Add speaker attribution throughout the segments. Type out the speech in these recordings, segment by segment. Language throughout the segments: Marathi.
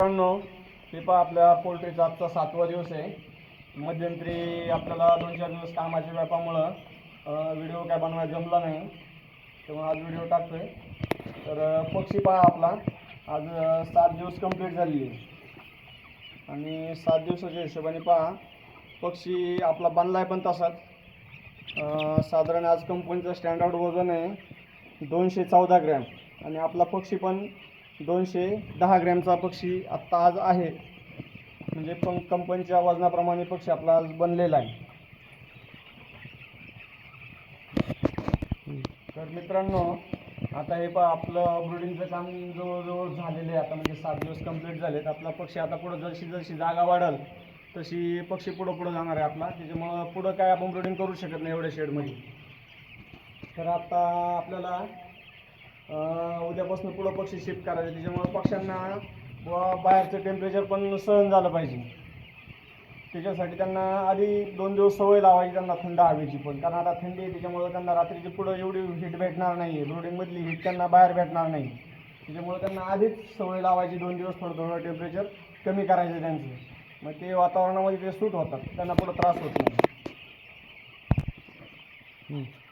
Speaker 1: मित्रांनो, हे पहा आपल्या पोल्ट्रीचा आजचा 7वा दिवस आहे. मध्यंतरी आपल्याला 2-4 दिवस कामाच्या व्यापामुळं व्हिडिओ काय बनवायला जमला नाही, तेव्हा आज व्हिडिओ टाकतोय. तर पक्षी पहा आपला आज 7 दिवस कंप्लीट झाली आहे आणि 7 दिवसाच्या हिशोबाने पहा पक्षी आपला बनला आहे पण तसाच. साधारण आज कंपनीचं स्टँडर्ड वजन आहे 214 ग्रॅम आणि आपला पक्षी पण 210 ग्रॅमचा पक्षी आत्ता आज आहे. म्हणजे पण कंपनीच्या वजनाप्रमाणे पक्षी आपला आज बनलेला आहे. तर मित्रांनो, आता हे पहा आपलं ब्रीडिंगचं काम जवळजवळ झालेलं आहे. आता म्हणजे 7 दिवस कंप्लीट झालेत. आपला पक्षी आता पुढं जशी जशी जागा वाढेल तशी पक्षी पुढं जाणार आहे आपला. त्याच्यामुळं पुढं काय आपण ब्रीडिंग करू शकत नाही एवढ्या शेडमध्ये. तर आता आपल्याला उद्यापासून पुढं पक्षी शिफ्ट करायचे. त्याच्यामुळे पक्ष्यांना बाहेरचं टेम्परेचर पण सहन झालं पाहिजे. त्याच्यासाठी त्यांना आधी 2 दिवस सवय लावायची त्यांना थंड हवेची पण, कारण आता थंडी आहे त्याच्यामुळे त्यांना रात्रीची पुढं एवढी हीट भेटणार नाही आहे. ब्रीडिंगमधली हीट त्यांना बाहेर भेटणार नाही. त्याच्यामुळे त्यांना आधीच सवय लावायची 2 दिवस थोडं टेम्परेचर कमी करायचं त्यांचं. मग ते वातावरणामध्ये ते सूट होतात, त्यांना पुढं त्रास होत नाही.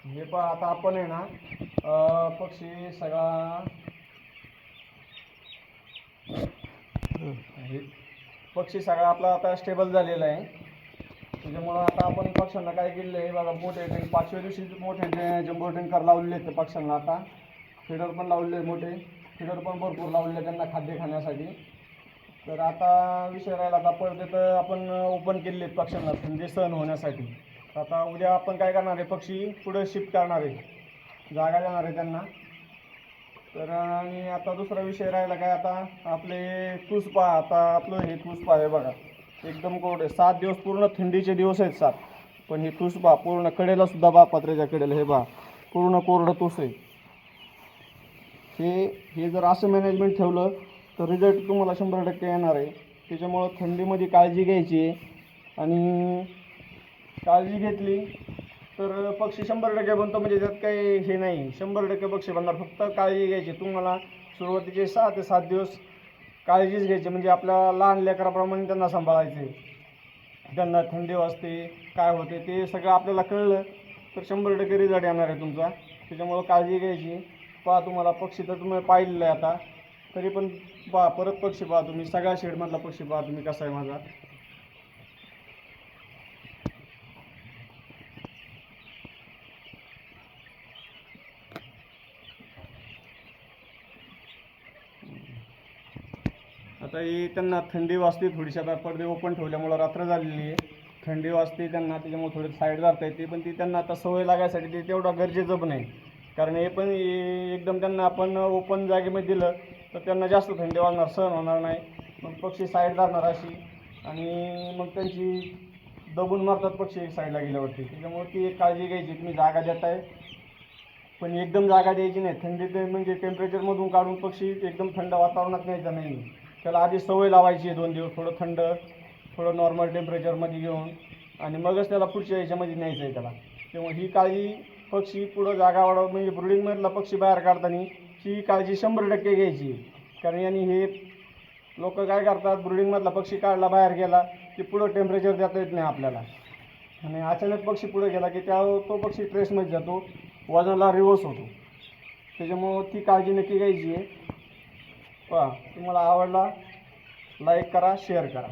Speaker 1: हे पहा आता आपण आहे ना पक्षी सगळा पक्षी सगळा आपला आता स्टेबल झालेला आहे. त्याच्यामुळं आता आपण पक्ष्यांना काय केलेलं आहे बघा, मोठे 5व्या दिवशी मोठे जम्बो टँकर लावलेले आहेत पक्ष्यांना. आता फिडर पण लावलेले आहे, मोठे फिडर पण भरपूर लावलेले आहेत त्यांना खाद्य खाण्यासाठी. तर आता विषय राहिला आता परत आपण ओपन केलेले आहेत पक्ष्यांना थंडी सहन होण्यासाठी. आता उद्या आपण काय करणार आहे, पक्षी पुढे शिफ्ट करणार आहे, जागा देणार आहे त्यांना. तर आणि आता दुसरा विषय राहिला काय, आता आपले तूस पहा. आता आपलं हे तूस पहा, हे बघा एकदम कोरडे. 7 दिवस पूर्ण थंडीचे दिवस आहेत 7. पण हे तूस पहा पूर्ण कडेला सुद्धा पहा, पत्र्याच्या कडेला हे पहा पूर्ण कोरडं तूस आहे. हे जर असं मॅनेजमेंट ठेवलं तर रिझल्ट तुम्हाला 100% येणार आहे. त्याच्यामुळं थंडीमध्ये काळजी घ्यायची आणि काळजी घेतली तर पक्षी 100% बनतो. म्हणजे त्यात काही हे नाही, 100% पक्षी बनणार. फक्त काळजी घ्यायची तुम्हाला. सुरुवातीचे 6 ते 7 दिवस काळजीच घ्यायची. म्हणजे आपल्या लहान लेकराप्रमाणे त्यांना सांभाळायचे. त्यांना थंडी वाजते काय होते ते सगळं आपल्याला कळलं तर 100% रिझल्ट येणार आहे तुमचा. त्याच्यामुळं काळजी घ्यायची. पहा तुम्हाला पक्षी तर तुम्ही पाहिलेलं आहे आता, तरी पण पहा परत पक्षी पहा तुम्ही, सगळ्या शेडमधला पक्षी पहा तुम्ही कसा आहे माझा. आता ही त्यांना थंडी वाजते थोडीशी. आता पडदे ओपन ठेवल्यामुळं रात्र झालेली आहे, थंडी वाजते त्यांना, त्याच्यामुळे थोडी साईड जाता येते. पण ती त्यांना आता सवय लागायसाठी ते तेवढं गरजेचं पण नाही. कारण हे पण एकदम त्यांना आपण ओपन जागेमध्ये दिलं तर त्यांना जास्त थंडी वाजणार, सहन होणार नाही. मग पक्षी साईड जाणार अशी आणि मग त्यांची दबून मारतात पक्षी साईडला गेल्यावरती. त्याच्यामुळे ती एक काळजी घ्यायची. तुम्ही जागा देताय पण एकदम जागा द्यायची नाही. थंडीत म्हणजे टेम्परेचरमधून काढून पक्षी एकदम थंड वातावरणात न्यायचा नाही. त्याला आधी सवय लावायची 2 दिवस थोडं थंड, थोडं नॉर्मल टेम्परेचरमध्ये घेऊन आणि मगच त्याला पुढच्या ह्याच्यामध्ये न्यायचं आहे त्याला. तेव्हा ही काळजी पक्षी पुढं जागा वाढव म्हणजे ब्रीडिंगमधला पक्षी बाहेर काढताना ही काळजी 100% घ्यायची. कारण यांनी हे लोक काय करतात, ब्रीडिंगमधला पक्षी काढला बाहेर गेला की पुढं टेम्परेचर देता येत नाही आपल्याला, आणि अचानक पक्षी पुढे गेला की तो पक्षी ट्रेसमध्ये जातो, वजनाला रिवर्स होतो. त्याच्यामुळं ती काळजी नक्की घ्यायची आहे. पहा तुम्हाला आवडला लाईक करा, शेअर करा.